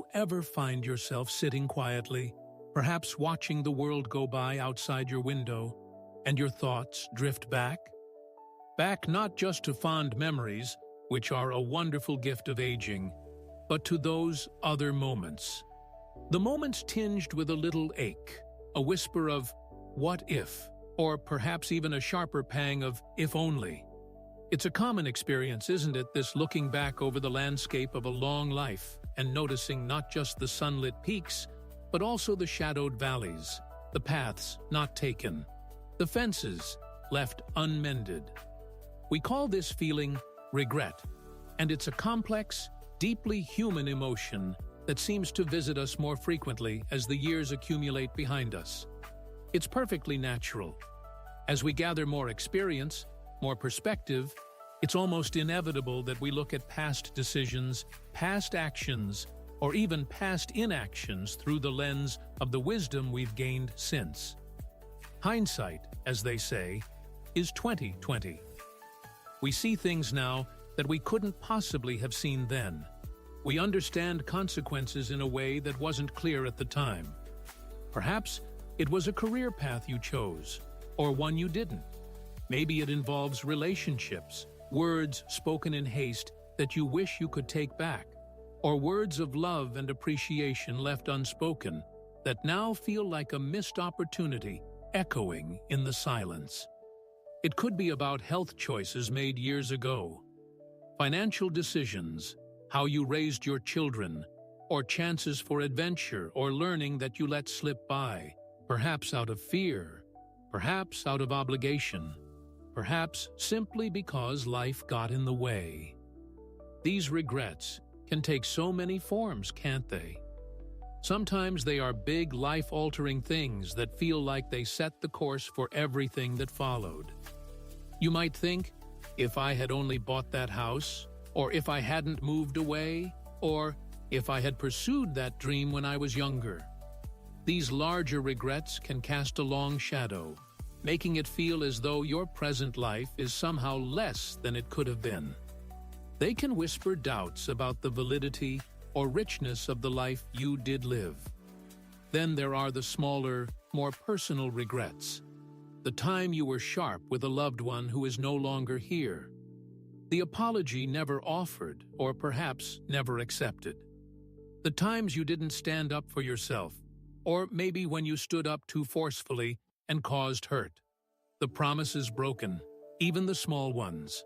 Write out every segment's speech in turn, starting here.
you ever find yourself sitting quietly, perhaps watching the world go by outside your window, and your thoughts drift back? Back not just to fond memories, which are a wonderful gift of aging, but to those other moments. The moments tinged with a little ache, a whisper of, "What if?" or perhaps even a sharper pang of, "If only." It's a common experience, isn't it, this looking back over the landscape of a long life and noticing not just the sunlit peaks, but also the shadowed valleys, the paths not taken, the fences left unmended. We call this feeling regret, and it's a complex, deeply human emotion that seems to visit us more frequently as the years accumulate behind us. It's perfectly natural. As we gather more experience, more perspective, it's almost inevitable that we look at past decisions, past actions, or even past inactions through the lens of the wisdom we've gained since. Hindsight, as they say, is 20/20. We see things now that we couldn't possibly have seen then. We understand consequences in a way that wasn't clear at the time. Perhaps it was a career path you chose, or one you didn't. Maybe it involves relationships, words spoken in haste that you wish you could take back, or words of love and appreciation left unspoken that now feel like a missed opportunity echoing in the silence. It could be about health choices made years ago, financial decisions, how you raised your children, or chances for adventure or learning that you let slip by, perhaps out of fear, perhaps out of obligation, perhaps simply because life got in the way. These regrets can take so many forms, can't they? Sometimes they are big, life-altering things that feel like they set the course for everything that followed. You might think, if I had only bought that house, or if I hadn't moved away, or if I had pursued that dream when I was younger. These larger regrets can cast a long shadow, making it feel as though your present life is somehow less than it could have been. They can whisper doubts about the validity or richness of the life you did live. Then there are the smaller, more personal regrets. The time you were sharp with a loved one who is no longer here. The apology never offered, or perhaps never accepted. The times you didn't stand up for yourself, or maybe when you stood up too forcefully and caused hurt. The promises broken, even the small ones.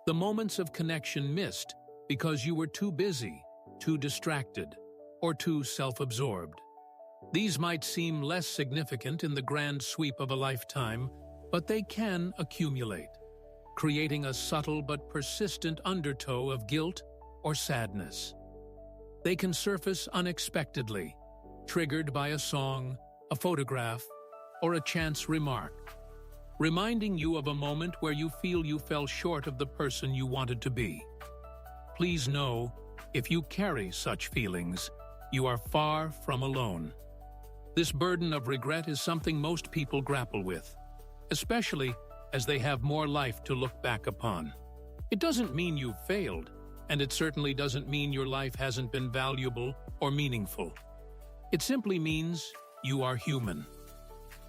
The moments of connection missed because you were too busy, too distracted, or too self-absorbed. These might seem less significant in the grand sweep of a lifetime, but they can accumulate, creating a subtle but persistent undertow of guilt or sadness. They can surface unexpectedly, triggered by a song, a photograph, or a chance remark, reminding you of a moment where you feel you fell short of the person you wanted to be. Please know, if you carry such feelings, you are far from alone. This burden of regret is something most people grapple with, especially as they have more life to look back upon. It doesn't mean you've failed, and it certainly doesn't mean your life hasn't been valuable or meaningful. It simply means you are human.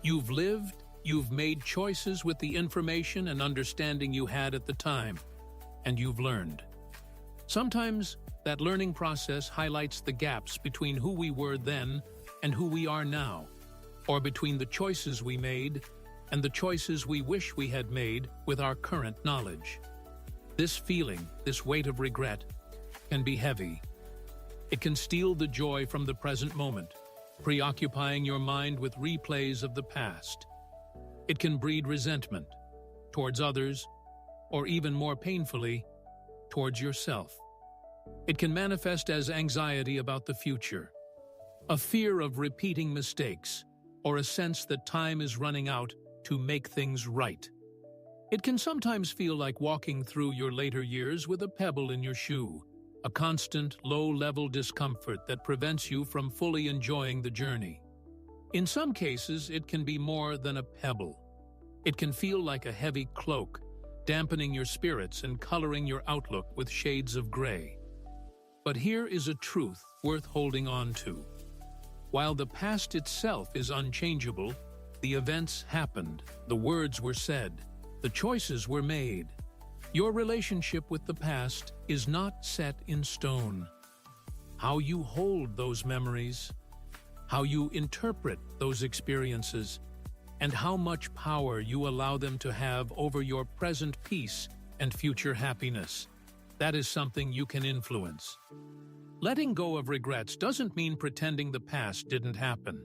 You've lived, you've made choices with the information and understanding you had at the time, and you've learned. Sometimes that learning process highlights the gaps between who we were then and who we are now, or between the choices we made and the choices we wish we had made with our current knowledge. This feeling, this weight of regret, can be heavy. It can steal the joy from the present moment, preoccupying your mind with replays of the past. It can breed resentment towards others, or even more painfully, towards yourself. It can manifest as anxiety about the future, a fear of repeating mistakes, or a sense that time is running out to make things right. It can sometimes feel like walking through your later years with a pebble in your shoe, a constant, low-level discomfort that prevents you from fully enjoying the journey. In some cases, it can be more than a pebble. It can feel like a heavy cloak, dampening your spirits and coloring your outlook with shades of gray. But here is a truth worth holding on to. While the past itself is unchangeable, the events happened, the words were said, the choices were made. Your relationship with the past is not set in stone. How you hold those memories, how you interpret those experiences, and how much power you allow them to have over your present peace and future happiness, that is something you can influence. Letting go of regrets doesn't mean pretending the past didn't happen.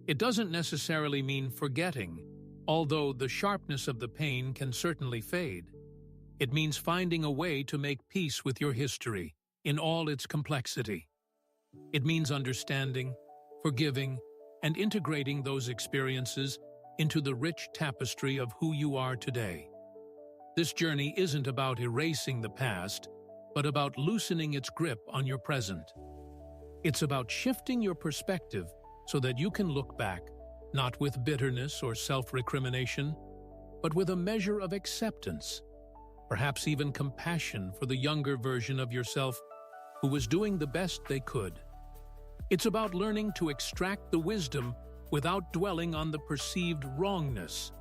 It doesn't necessarily mean forgetting, although the sharpness of the pain can certainly fade. It means finding a way to make peace with your history in all its complexity. It means understanding, forgiving, and integrating those experiences into the rich tapestry of who you are today. This journey isn't about erasing the past, but about loosening its grip on your present. It's about shifting your perspective so that you can look back, not with bitterness or self-recrimination, but with a measure of acceptance, perhaps even compassion for the younger version of yourself who was doing the best they could. It's about learning to extract the wisdom without dwelling on the perceived wrongness.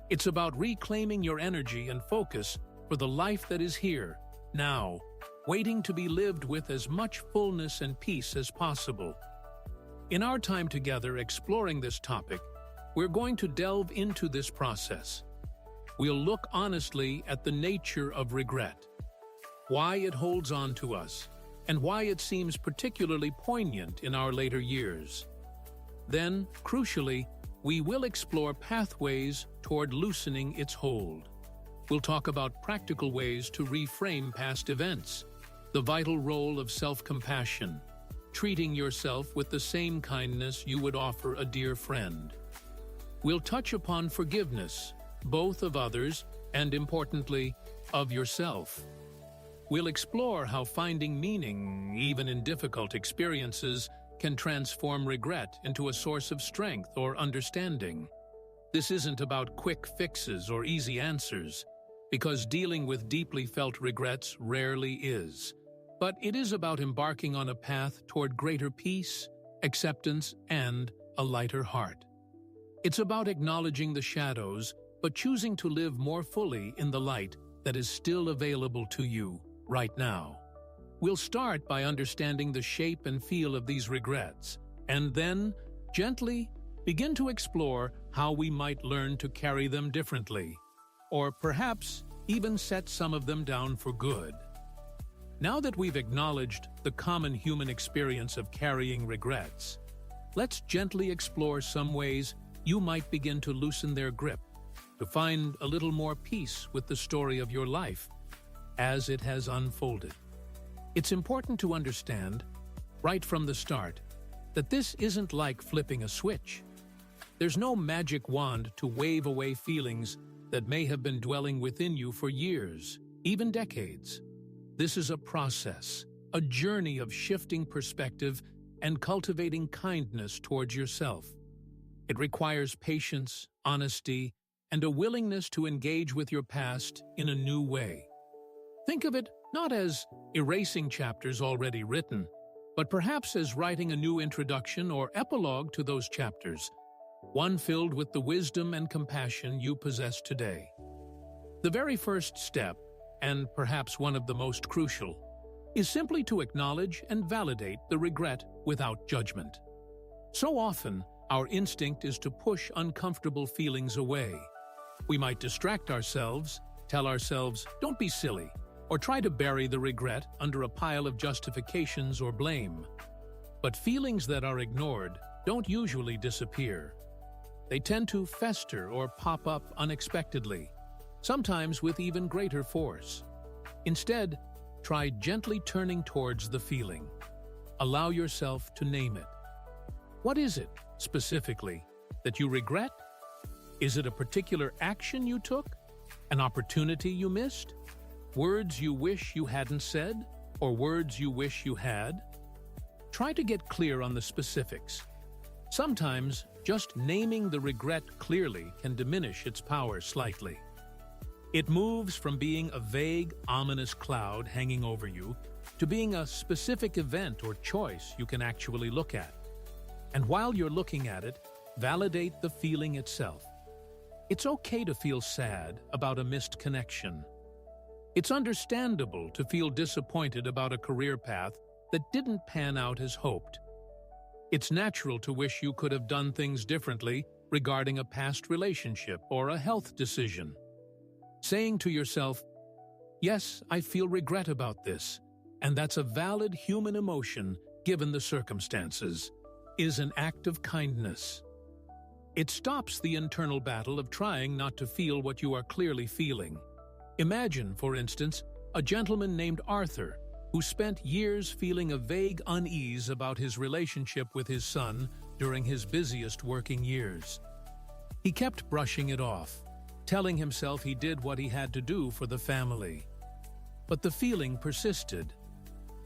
It's about reclaiming your energy and focus for the life that is here, now, waiting to be lived with as much fullness and peace as possible. In our time together exploring this topic, we're going to delve into this process. We'll look honestly at the nature of regret, why it holds on to us, and why it seems particularly poignant in our later years. Then, crucially, we will explore pathways toward loosening its hold. We'll talk about practical ways to reframe past events, the vital role of self-compassion, treating yourself with the same kindness you would offer a dear friend. We'll touch upon forgiveness, both of others and, importantly, of yourself. We'll explore how finding meaning, even in difficult experiences, can transform regret into a source of strength or understanding. This isn't about quick fixes or easy answers, because dealing with deeply felt regrets rarely is. But it is about embarking on a path toward greater peace, acceptance, and a lighter heart. It's about acknowledging the shadows, but choosing to live more fully in the light that is still available to you right now. We'll start by understanding the shape and feel of these regrets, and then, gently, begin to explore how we might learn to carry them differently, or perhaps even set some of them down for good. Now that we've acknowledged the common human experience of carrying regrets, let's gently explore some ways you might begin to loosen their grip, to find a little more peace with the story of your life as it has unfolded. It's important to understand, right from the start, that this isn't like flipping a switch. There's no magic wand to wave away feelings that may have been dwelling within you for years, even decades. This is a process, a journey of shifting perspective and cultivating kindness towards yourself. It requires patience, honesty, and a willingness to engage with your past in a new way. Think of it not as erasing chapters already written, but perhaps as writing a new introduction or epilogue to those chapters, one filled with the wisdom and compassion you possess today. The very first step, and perhaps one of the most crucial, is simply to acknowledge and validate the regret without judgment. So often, our instinct is to push uncomfortable feelings away. We might distract ourselves, tell ourselves, "Don't be silly," or try to bury the regret under a pile of justifications or blame. But feelings that are ignored don't usually disappear. They tend to fester or pop up unexpectedly, sometimes with even greater force. Instead, try gently turning towards the feeling. Allow yourself to name it. What is it, specifically, that you regret? Is it a particular action you took? An opportunity you missed? Words you wish you hadn't said? Or words you wish you had? Try to get clear on the specifics. Sometimes, just naming the regret clearly can diminish its power slightly. It moves from being a vague, ominous cloud hanging over you to being a specific event or choice you can actually look at. And while you're looking at it, validate the feeling itself. It's okay to feel sad about a missed connection. It's understandable to feel disappointed about a career path that didn't pan out as hoped. It's natural to wish you could have done things differently regarding a past relationship or a health decision. Saying to yourself, "Yes, I feel regret about this, and that's a valid human emotion given the circumstances," is an act of kindness. It stops the internal battle of trying not to feel what you are clearly feeling. Imagine, for instance, a gentleman named Arthur who spent years feeling a vague unease about his relationship with his son during his busiest working years. He kept brushing it off, telling himself he did what he had to do for the family. But the feeling persisted.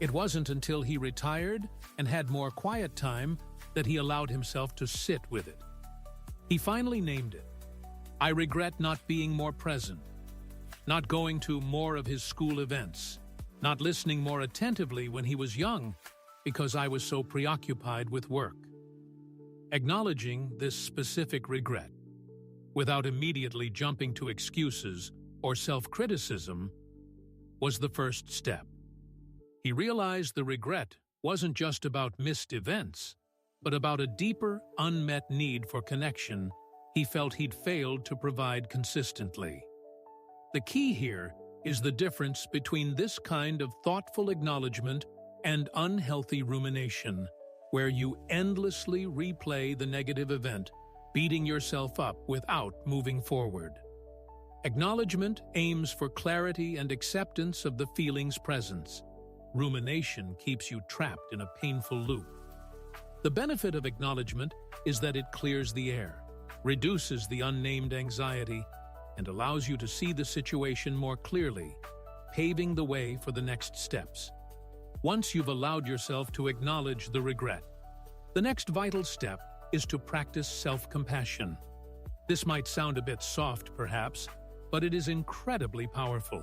It wasn't until he retired and had more quiet time that he allowed himself to sit with it. He finally named it. "I regret not being more present, not going to more of his school events, not listening more attentively when he was young because I was so preoccupied with work." Acknowledging this specific regret, without immediately jumping to excuses or self-criticism, was the first step. He realized the regret wasn't just about missed events, but about a deeper, unmet need for connection he felt he'd failed to provide consistently. The key here is the difference between this kind of thoughtful acknowledgement and unhealthy rumination, where you endlessly replay the negative event, beating yourself up without moving forward. Acknowledgement aims for clarity and acceptance of the feeling's presence. Rumination keeps you trapped in a painful loop. The benefit of acknowledgement is that it clears the air, reduces the unnamed anxiety, and allows you to see the situation more clearly, paving the way for the next steps. Once you've allowed yourself to acknowledge the regret, the next vital step is to practice self-compassion. This might sound a bit soft, perhaps, but it is incredibly powerful,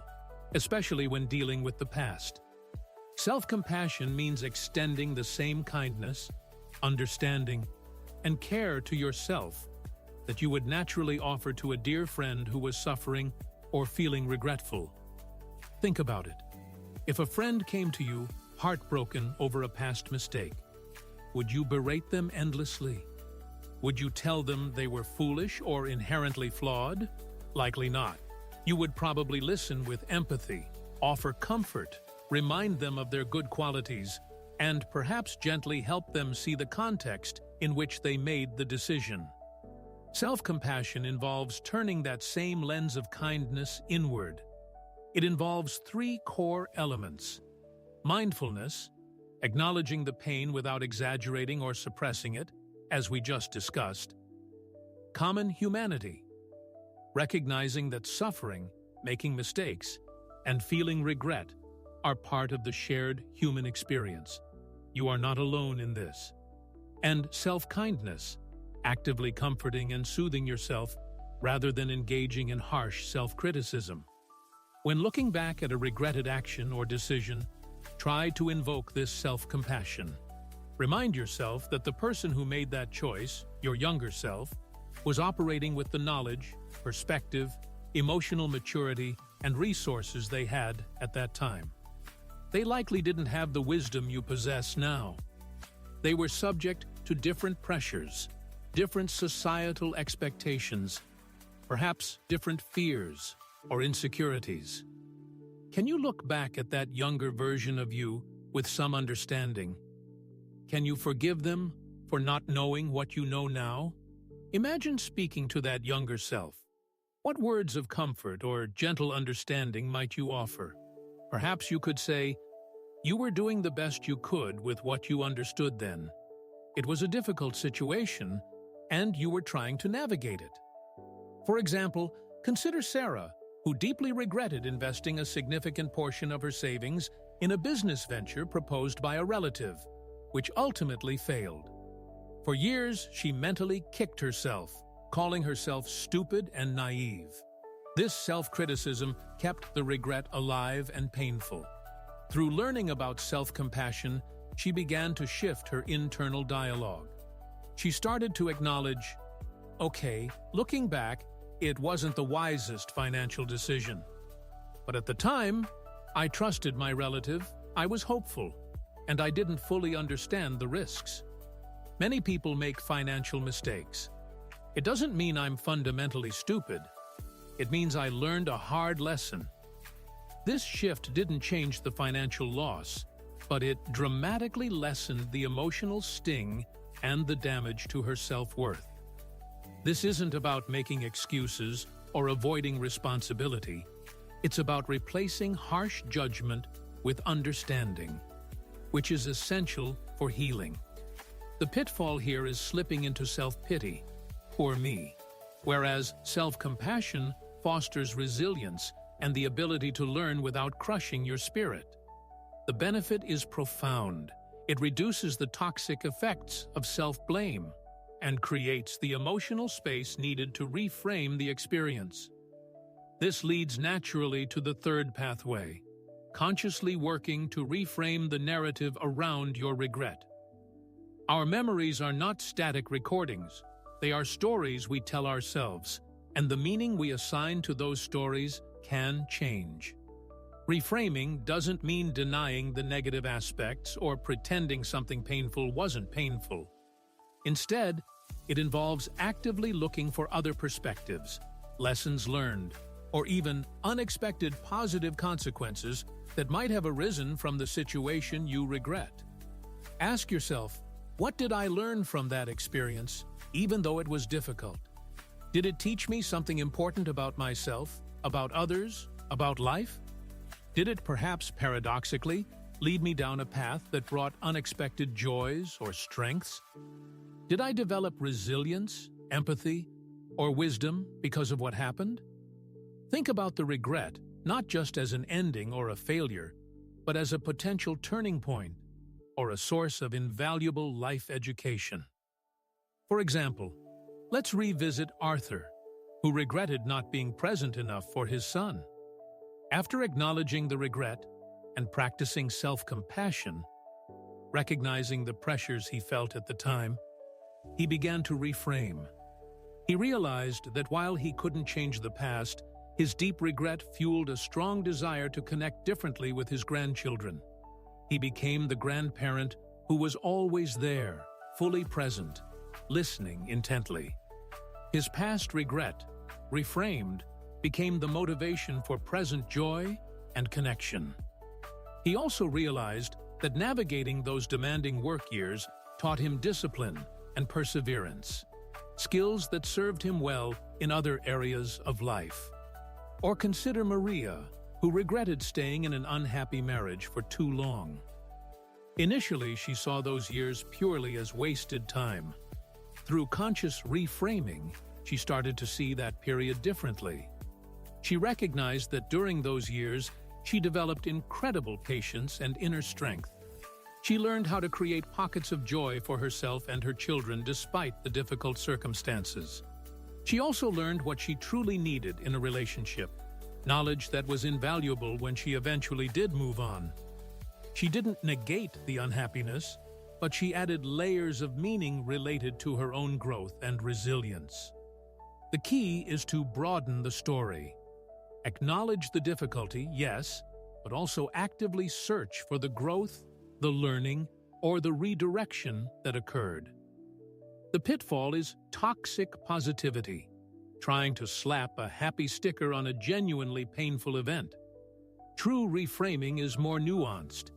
especially when dealing with the past. Self-compassion means extending the same kindness, understanding, and care to yourself that you would naturally offer to a dear friend who was suffering or feeling regretful. Think about it. If a friend came to you heartbroken over a past mistake, would you berate them endlessly? Would you tell them they were foolish or inherently flawed? Likely not. You would probably listen with empathy, offer comfort, remind them of their good qualities, and perhaps gently help them see the context in which they made the decision. Self-compassion involves turning that same lens of kindness inward. It involves three core elements: mindfulness, acknowledging the pain without exaggerating or suppressing it, as we just discussed; common humanity, recognizing that suffering, making mistakes, and feeling regret are part of the shared human experience. You are not alone in this. And self-kindness, actively comforting and soothing yourself rather than engaging in harsh self-criticism. When looking back at a regretted action or decision, try to invoke this self-compassion. Remind yourself that the person who made that choice, your younger self, was operating with the knowledge, perspective, emotional maturity, and resources they had at that time. They likely didn't have the wisdom you possess now. They were subject to different pressures, different societal expectations, perhaps different fears or insecurities. Can you look back at that younger version of you with some understanding? Can you forgive them for not knowing what you know now? Imagine speaking to that younger self. What words of comfort or gentle understanding might you offer? Perhaps you could say, "You were doing the best you could with what you understood then. It was a difficult situation, and you were trying to navigate it." For example, consider Sarah, who deeply regretted investing a significant portion of her savings in a business venture proposed by a relative, which ultimately failed. For years, she mentally kicked herself, calling herself stupid and naive. This self-criticism kept the regret alive and painful. Through learning about self-compassion, she began to shift her internal dialogue. She started to acknowledge, okay, looking back, it wasn't the wisest financial decision. But at the time, I trusted my relative, I was hopeful, and I didn't fully understand the risks. Many people make financial mistakes. It doesn't mean I'm fundamentally stupid. It means I learned a hard lesson. This shift didn't change the financial loss, but it dramatically lessened the emotional sting and the damage to her self-worth. This isn't about making excuses or avoiding responsibility. It's about replacing harsh judgment with understanding, which is essential for healing. The pitfall here is slipping into self-pity, poor me, whereas self-compassion fosters resilience and the ability to learn without crushing your spirit. The benefit is profound. It reduces the toxic effects of self-blame and creates the emotional space needed to reframe the experience. This leads naturally to the third pathway, consciously working to reframe the narrative around your regret. Our memories are not static recordings. They are stories we tell ourselves, and the meaning we assign to those stories can change. Reframing doesn't mean denying the negative aspects or pretending something painful wasn't painful. Instead, it involves actively looking for other perspectives, lessons learned, or even unexpected positive consequences that might have arisen from the situation you regret. Ask yourself, what did I learn from that experience, even though it was difficult? Did it teach me something important about myself, about others, about life? Did it perhaps paradoxically lead me down a path that brought unexpected joys or strengths? Did I develop resilience, empathy, or wisdom because of what happened? Think about the regret not just as an ending or a failure, but as a potential turning point or a source of invaluable life education. For example, let's revisit Arthur, who regretted not being present enough for his son. After acknowledging the regret and practicing self-compassion, recognizing the pressures he felt at the time, he began to reframe. He realized that while he couldn't change the past, his deep regret fueled a strong desire to connect differently with his grandchildren. He became the grandparent who was always there, fully present, listening intently. His past regret, reframed, became the motivation for present joy and connection. He also realized that navigating those demanding work years taught him discipline and perseverance, skills that served him well in other areas of life. Or consider Maria, who regretted staying in an unhappy marriage for too long. Initially, she saw those years purely as wasted time. Through conscious reframing, she started to see that period differently. She recognized that during those years, she developed incredible patience and inner strength. She learned how to create pockets of joy for herself and her children despite the difficult circumstances. She also learned what she truly needed in a relationship, knowledge that was invaluable when she eventually did move on. She didn't negate the unhappiness, but she added layers of meaning related to her own growth and resilience. The key is to broaden the story. Acknowledge the difficulty, yes, but also actively search for the growth, the learning, or the redirection that occurred. The pitfall is toxic positivity, trying to slap a happy sticker on a genuinely painful event. True reframing is more nuanced.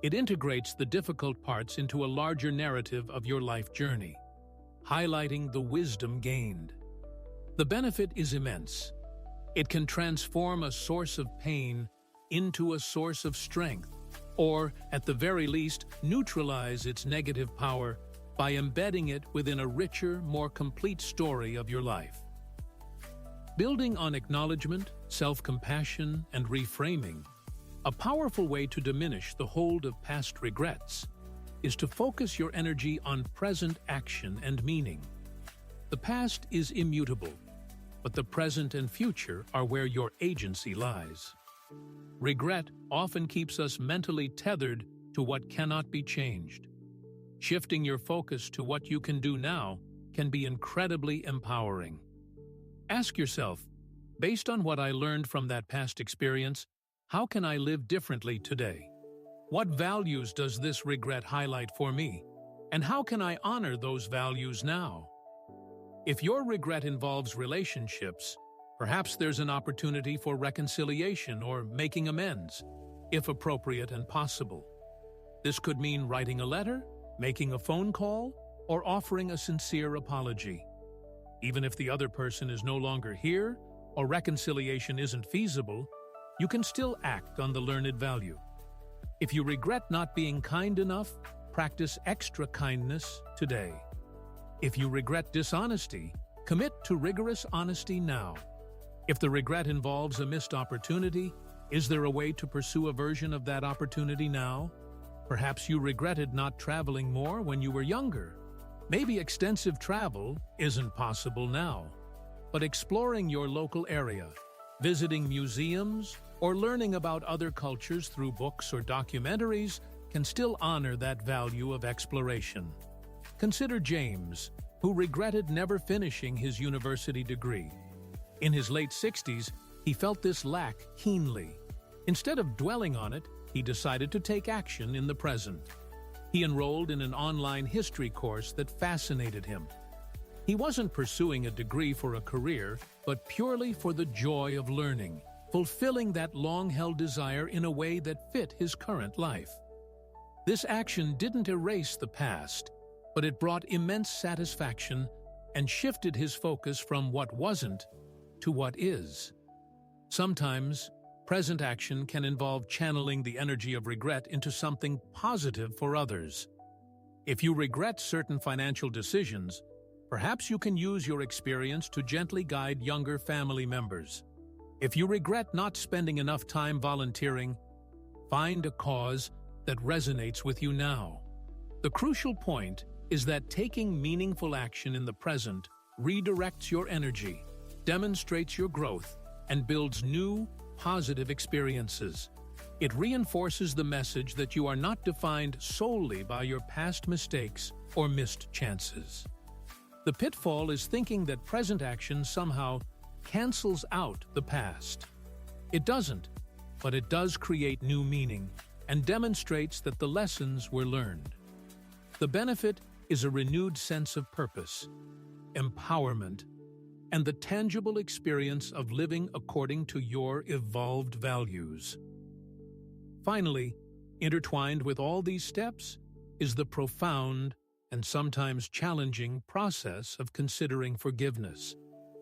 It integrates the difficult parts into a larger narrative of your life journey, highlighting the wisdom gained. The benefit is immense. It can transform a source of pain into a source of strength, or, at the very least, neutralize its negative power by embedding it within a richer, more complete story of your life. Building on acknowledgement, self-compassion, and reframing, a powerful way to diminish the hold of past regrets is to focus your energy on present action and meaning. The past is immutable, but the present and future are where your agency lies. Regret often keeps us mentally tethered to what cannot be changed. Shifting your focus to what you can do now can be incredibly empowering. Ask yourself, based on what I learned from that past experience, how can I live differently today? What values does this regret highlight for me? And how can I honor those values now? If your regret involves relationships, perhaps there's an opportunity for reconciliation or making amends, if appropriate and possible. This could mean writing a letter, making a phone call, or offering a sincere apology. Even if the other person is no longer here or reconciliation isn't feasible, you can still act on the learned value. If you regret not being kind enough, practice extra kindness today. If you regret dishonesty, commit to rigorous honesty now. If the regret involves a missed opportunity, is there a way to pursue a version of that opportunity now? Perhaps you regretted not traveling more when you were younger. Maybe extensive travel isn't possible now, but exploring your local area, visiting museums, or learning about other cultures through books or documentaries can still honor that value of exploration. Consider James, who regretted never finishing his university degree. In his late 60s, he felt this lack keenly. Instead of dwelling on it, he decided to take action in the present. He enrolled in an online history course that fascinated him. He wasn't pursuing a degree for a career, but purely for the joy of learning, fulfilling that long-held desire in a way that fit his current life. This action didn't erase the past, but it brought immense satisfaction and shifted his focus from what wasn't to what is. Sometimes, present action can involve channeling the energy of regret into something positive for others. If you regret certain financial decisions, perhaps you can use your experience to gently guide younger family members. If you regret not spending enough time volunteering, find a cause that resonates with you now. The crucial point is that taking meaningful action in the present redirects your energy, demonstrates your growth, and builds new, positive experiences. It reinforces the message that you are not defined solely by your past mistakes or missed chances. The pitfall is thinking that present action somehow cancels out the past. It doesn't, but it does create new meaning and demonstrates that the lessons were learned. The benefit is a renewed sense of purpose, empowerment, and the tangible experience of living according to your evolved values. Finally, intertwined with all these steps is the profound and sometimes challenging process of considering forgiveness,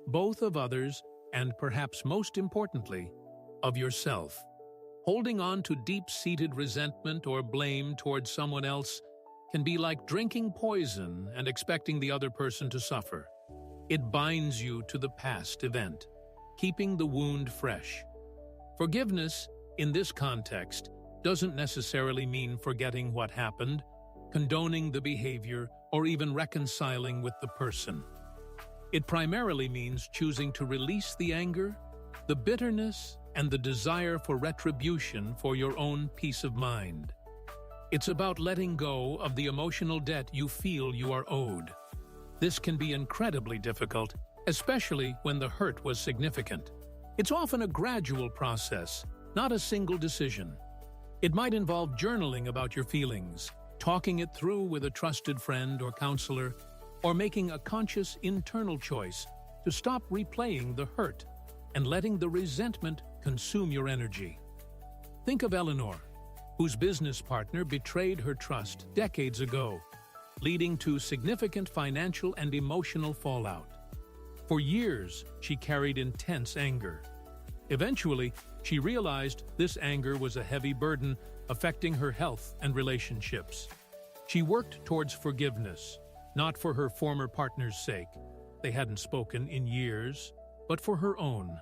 both of others and perhaps most importantly, of yourself. Holding on to deep-seated resentment or blame towards someone else can be like drinking poison and expecting the other person to suffer. It binds you to the past event, keeping the wound fresh. Forgiveness, in this context, doesn't necessarily mean forgetting what happened, condoning the behavior, or even reconciling with the person. It primarily means choosing to release the anger, the bitterness, and the desire for retribution for your own peace of mind. It's about letting go of the emotional debt you feel you are owed. This can be incredibly difficult, especially when the hurt was significant. It's often a gradual process, not a single decision. It might involve journaling about your feelings, talking it through with a trusted friend or counselor, or making a conscious internal choice to stop replaying the hurt and letting the resentment consume your energy. Think of Eleanor, whose business partner betrayed her trust decades ago, leading to significant financial and emotional fallout. For years, she carried intense anger. Eventually, she realized this anger was a heavy burden affecting her health and relationships. She worked towards forgiveness, not for her former partner's sake, they hadn't spoken in years, but for her own.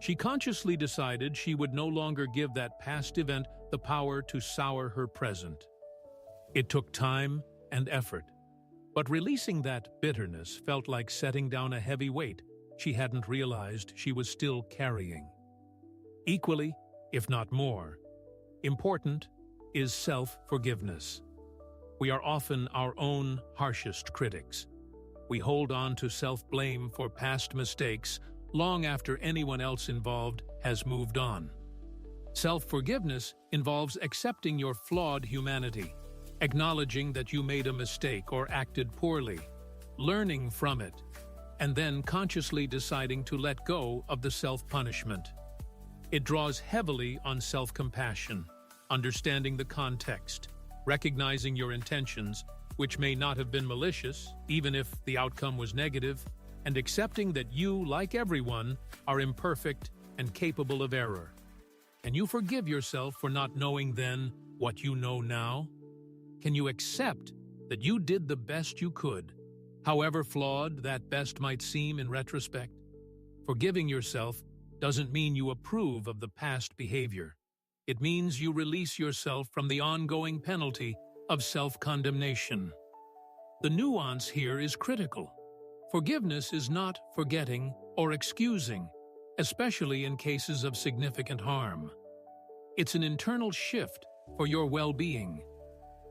She consciously decided she would no longer give that past event the power to sour her present. It took time and effort, but releasing that bitterness felt like setting down a heavy weight she hadn't realized she was still carrying. Equally, if not more, important is self-forgiveness. We are often our own harshest critics. We hold on to self-blame for past mistakes long after anyone else involved has moved on. Self-forgiveness involves accepting your flawed humanity, acknowledging that you made a mistake or acted poorly, learning from it, and then consciously deciding to let go of the self-punishment. It draws heavily on self-compassion, understanding the context, recognizing your intentions, which may not have been malicious, even if the outcome was negative, and accepting that you, like everyone, are imperfect and capable of error. Can you forgive yourself for not knowing then what you know now? Can you accept that you did the best you could, however flawed that best might seem in retrospect? Forgiving yourself doesn't mean you approve of the past behavior. It means you release yourself from the ongoing penalty of self-condemnation. The nuance here is critical. Forgiveness is not forgetting or excusing, especially in cases of significant harm. It's an internal shift for your well-being.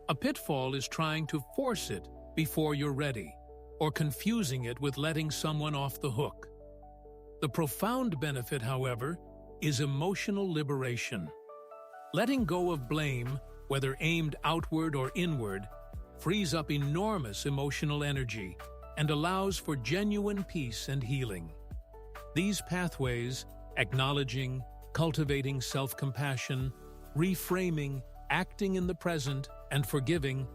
A pitfall is trying to force it before you're ready, or confusing it with letting someone off the hook. The profound benefit, however, is emotional liberation. Letting go of blame, whether aimed outward or inward, frees up enormous emotional energy and allows for genuine peace and healing. These pathways, acknowledging, cultivating self-compassion, reframing, acting in the present, and forgiving,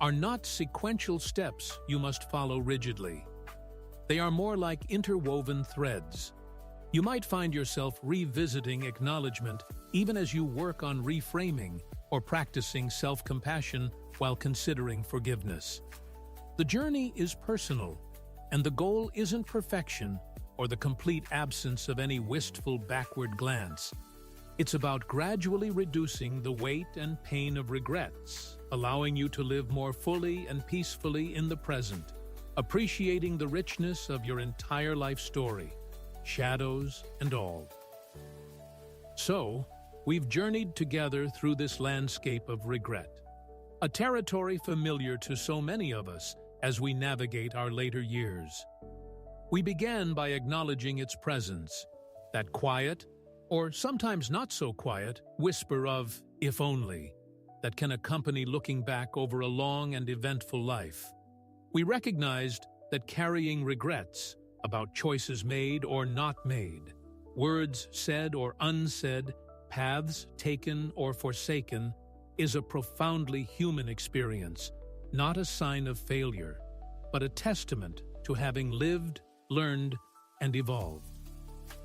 are not sequential steps you must follow rigidly. They are more like interwoven threads. You might find yourself revisiting acknowledgement even as you work on reframing or practicing self-compassion while considering forgiveness. The journey is personal, and the goal isn't perfection or the complete absence of any wistful backward glance. It's about gradually reducing the weight and pain of regrets, allowing you to live more fully and peacefully in the present, appreciating the richness of your entire life story, shadows and all. So, we've journeyed together through this landscape of regret, a territory familiar to so many of us as we navigate our later years. We began by acknowledging its presence, that quiet, or sometimes not so quiet, whisper of "if only" that can accompany looking back over a long and eventful life. We recognized that carrying regrets about choices made or not made, words said or unsaid, paths taken or forsaken, is a profoundly human experience, not a sign of failure, but a testament to having lived, learned, and evolved.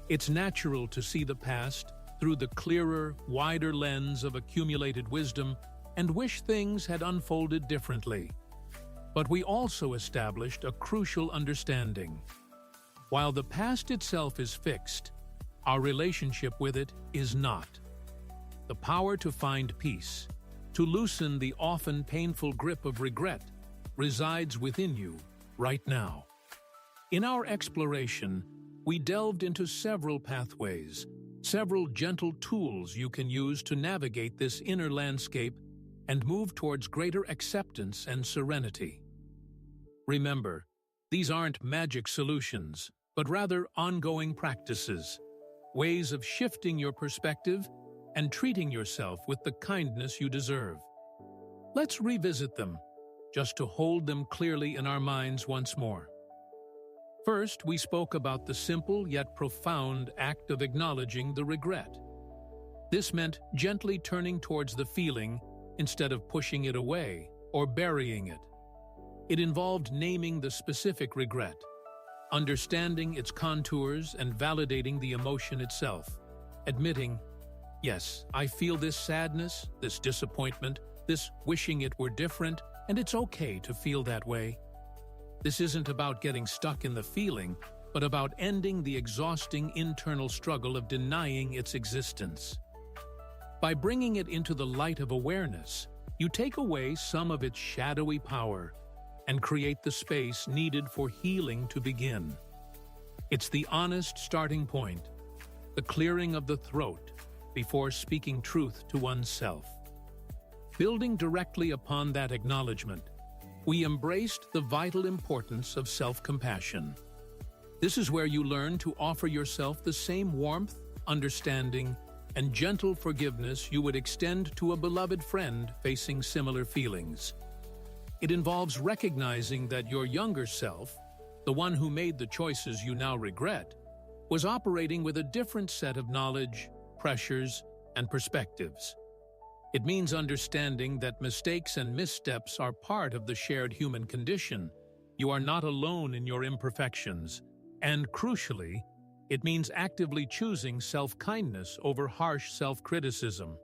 It's natural to see the past through the clearer, wider lens of accumulated wisdom and wish things had unfolded differently. But we also established a crucial understanding. While the past itself is fixed, our relationship with it is not. The power to find peace, to loosen the often painful grip of regret, resides within you right now. In our exploration, we delved into several pathways, several gentle tools you can use to navigate this inner landscape and move towards greater acceptance and serenity. Remember, these aren't magic solutions, but rather ongoing practices, ways of shifting your perspective and treating yourself with the kindness you deserve. Let's revisit them, just to hold them clearly in our minds once more. First, we spoke about the simple yet profound act of acknowledging the regret. This meant gently turning towards the feeling instead of pushing it away or burying it. It involved naming the specific regret, understanding its contours and validating the emotion itself, admitting, "Yes, I feel this sadness, this disappointment, this wishing it were different, and it's okay to feel that way." This isn't about getting stuck in the feeling, but about ending the exhausting internal struggle of denying its existence. By bringing it into the light of awareness, you take away some of its shadowy power and create the space needed for healing to begin. It's the honest starting point, the clearing of the throat before speaking truth to oneself. Building directly upon that acknowledgement, we embraced the vital importance of self-compassion. This is where you learn to offer yourself the same warmth, understanding, and gentle forgiveness you would extend to a beloved friend facing similar feelings. It involves recognizing that your younger self, the one who made the choices you now regret, was operating with a different set of knowledge, pressures, and perspectives. It means understanding that mistakes and missteps are part of the shared human condition. You are not alone in your imperfections, and crucially, it means actively choosing self-kindness over harsh self-criticism.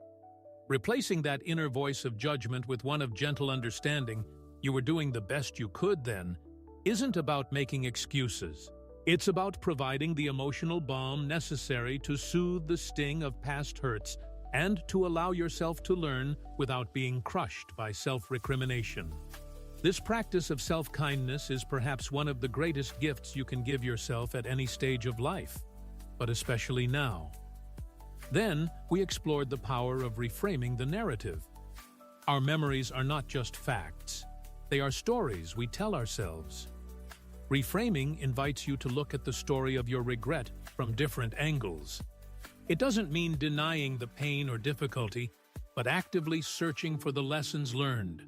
Replacing that inner voice of judgment with one of gentle understanding, you were doing the best you could then, isn't about making excuses. It's about providing the emotional balm necessary to soothe the sting of past hurts and to allow yourself to learn without being crushed by self-recrimination. This practice of self-kindness is perhaps one of the greatest gifts you can give yourself at any stage of life, but especially now. Then, we explored the power of reframing the narrative. Our memories are not just facts. They are stories we tell ourselves. Reframing invites you to look at the story of your regret from different angles. It doesn't mean denying the pain or difficulty, but actively searching for the lessons learned,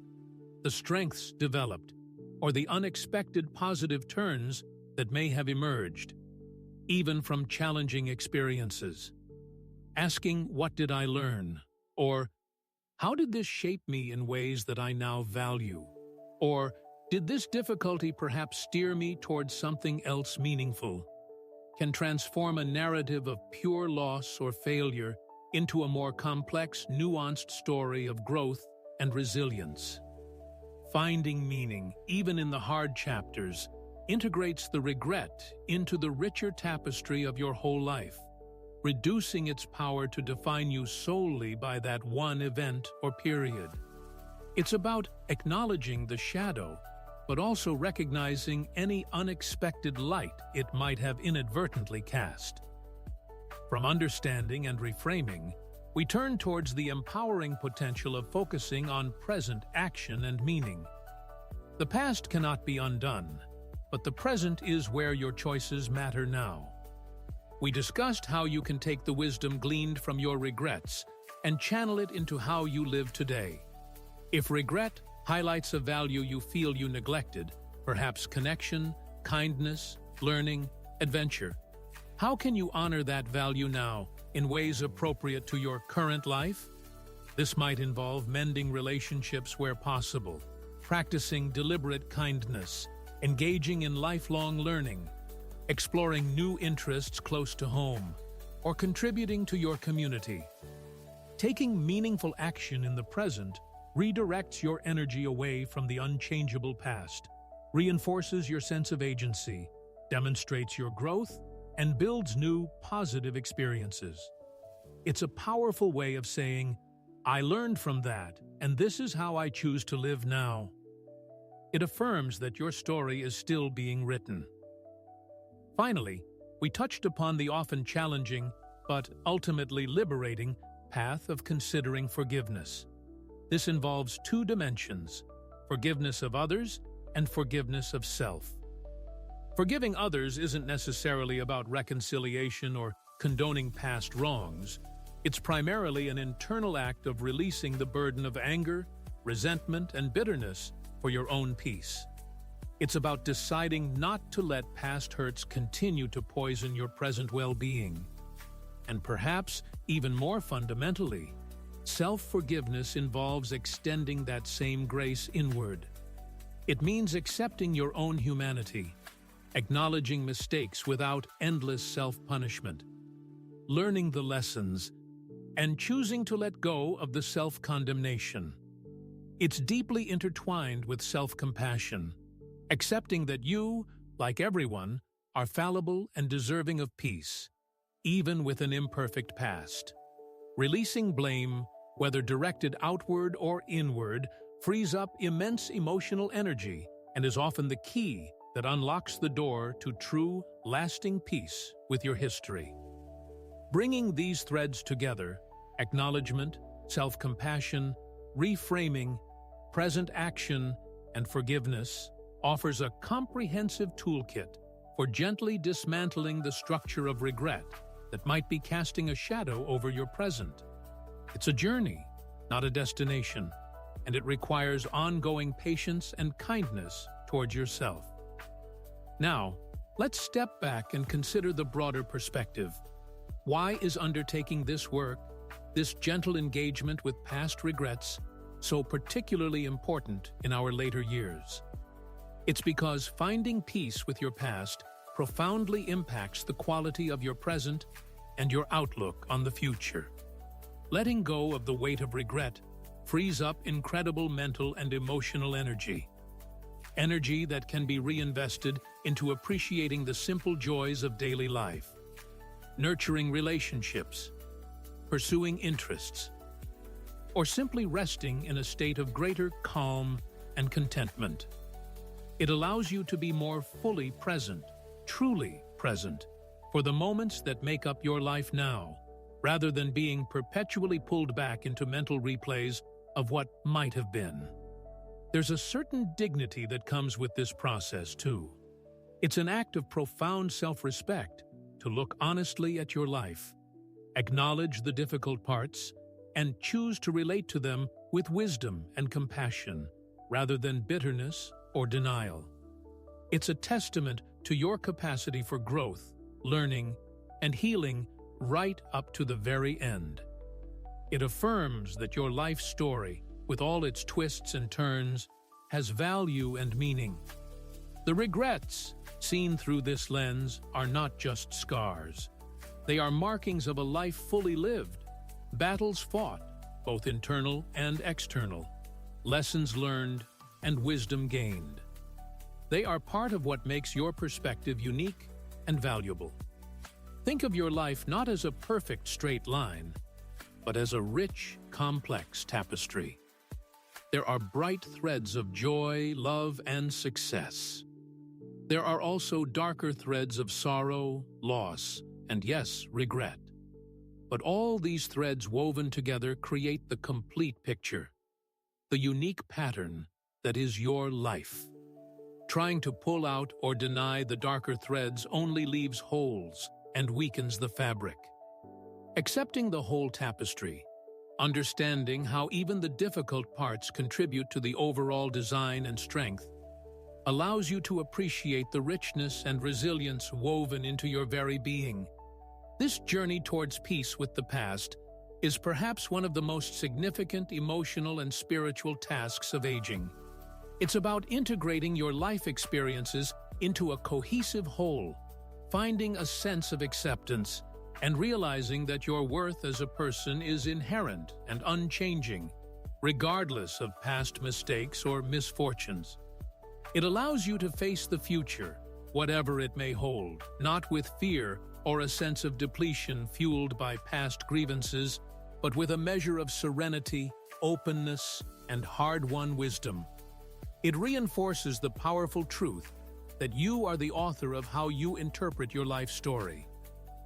the strengths developed, or the unexpected positive turns that may have emerged, even from challenging experiences. Asking, "What did I learn?" Or, "How did this shape me in ways that I now value?" Or, "Did this difficulty perhaps steer me towards something else meaningful?" can transform a narrative of pure loss or failure into a more complex, nuanced story of growth and resilience. Finding meaning, even in the hard chapters, integrates the regret into the richer tapestry of your whole life, reducing its power to define you solely by that one event or period. It's about acknowledging the shadow, but also recognizing any unexpected light it might have inadvertently cast. From understanding and reframing, we turn towards the empowering potential of focusing on present action and meaning. The past cannot be undone, but the present is where your choices matter now. We discussed how you can take the wisdom gleaned from your regrets and channel it into how you live today. If regret highlights a value you feel you neglected, perhaps connection, kindness, learning, adventure, how can you honor that value now in ways appropriate to your current life? This might involve mending relationships where possible, practicing deliberate kindness, engaging in lifelong learning, exploring new interests close to home, or contributing to your community. Taking meaningful action in the present redirects your energy away from the unchangeable past, reinforces your sense of agency, demonstrates your growth, and builds new, positive experiences. It's a powerful way of saying, "I learned from that, and this is how I choose to live now." It affirms that your story is still being written. Finally, we touched upon the often challenging, but ultimately liberating, path of considering forgiveness. This involves two dimensions: forgiveness of others and forgiveness of self. Forgiving others isn't necessarily about reconciliation or condoning past wrongs. It's primarily an internal act of releasing the burden of anger, resentment, and bitterness for your own peace. It's about deciding not to let past hurts continue to poison your present well-being. And perhaps, even more fundamentally, self-forgiveness involves extending that same grace inward. It means accepting your own humanity, acknowledging mistakes without endless self-punishment, learning the lessons, and choosing to let go of the self-condemnation. It's deeply intertwined with self-compassion, accepting that you, like everyone, are fallible and deserving of peace, even with an imperfect past. Releasing blame, whether directed outward or inward, frees up immense emotional energy and is often the key that unlocks the door to true, lasting peace with your history. Bringing these threads together, acknowledgement, self-compassion, reframing, present action, and forgiveness, offers a comprehensive toolkit for gently dismantling the structure of regret that might be casting a shadow over your present. It's a journey, not a destination, and it requires ongoing patience and kindness towards yourself. Now, let's step back and consider the broader perspective. Why is undertaking this work, this gentle engagement with past regrets, so particularly important in our later years? It's because finding peace with your past profoundly impacts the quality of your present and your outlook on the future. Letting go of the weight of regret frees up incredible mental and emotional energy. Energy that can be reinvested into appreciating the simple joys of daily life, nurturing relationships, pursuing interests, or simply resting in a state of greater calm and contentment. It allows you to be more fully present, truly present, for the moments that make up your life now, rather than being perpetually pulled back into mental replays of what might have been. There's a certain dignity that comes with this process, too. It's an act of profound self-respect to look honestly at your life, acknowledge the difficult parts, and choose to relate to them with wisdom and compassion, rather than bitterness or denial. It's a testament to your capacity for growth, learning, and healing right up to the very end. It affirms that your life story, with all its twists and turns, has value and meaning. The regrets, seen through this lens, are not just scars. They are markings of a life fully lived, battles fought, both internal and external, lessons learned, and wisdom gained. They are part of what makes your perspective unique and valuable. Think of your life not as a perfect straight line, but as a rich, complex tapestry. There are bright threads of joy, love, and success. There are also darker threads of sorrow, loss, and yes, regret. But all these threads woven together create the complete picture, the unique pattern that is your life. Trying to pull out or deny the darker threads only leaves holes and weakens the fabric. Accepting the whole tapestry, understanding how even the difficult parts contribute to the overall design and strength, allows you to appreciate the richness and resilience woven into your very being. This journey towards peace with the past is perhaps one of the most significant emotional and spiritual tasks of aging. It's about integrating your life experiences into a cohesive whole, finding a sense of acceptance, and realizing that your worth as a person is inherent and unchanging, regardless of past mistakes or misfortunes. It allows you to face the future, whatever it may hold, not with fear or a sense of depletion fueled by past grievances, but with a measure of serenity, openness, and hard-won wisdom. It reinforces the powerful truth that you are the author of how you interpret your life story.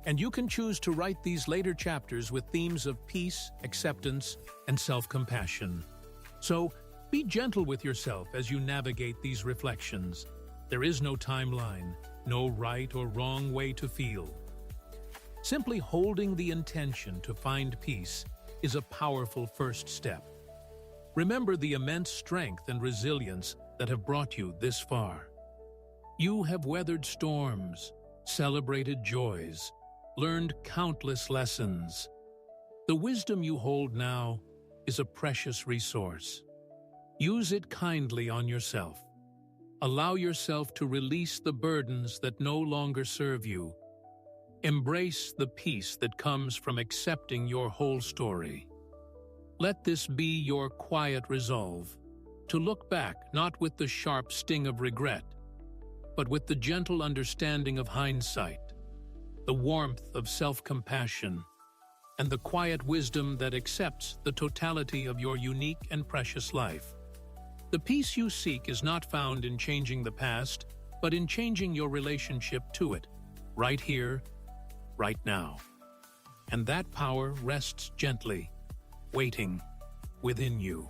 And you can choose to write these later chapters with themes of peace, acceptance, and self-compassion. So, be gentle with yourself as you navigate these reflections. There is no timeline, no right or wrong way to feel. Simply holding the intention to find peace is a powerful first step. Remember the immense strength and resilience that have brought you this far. You have weathered storms, celebrated joys, learned countless lessons. The wisdom you hold now is a precious resource. Use it kindly on yourself. Allow yourself to release the burdens that no longer serve you. Embrace the peace that comes from accepting your whole story. Let this be your quiet resolve, to look back not with the sharp sting of regret, but with the gentle understanding of hindsight, the warmth of self-compassion, and the quiet wisdom that accepts the totality of your unique and precious life. The peace you seek is not found in changing the past, but in changing your relationship to it, right here, right now. And that power rests gently, waiting within you.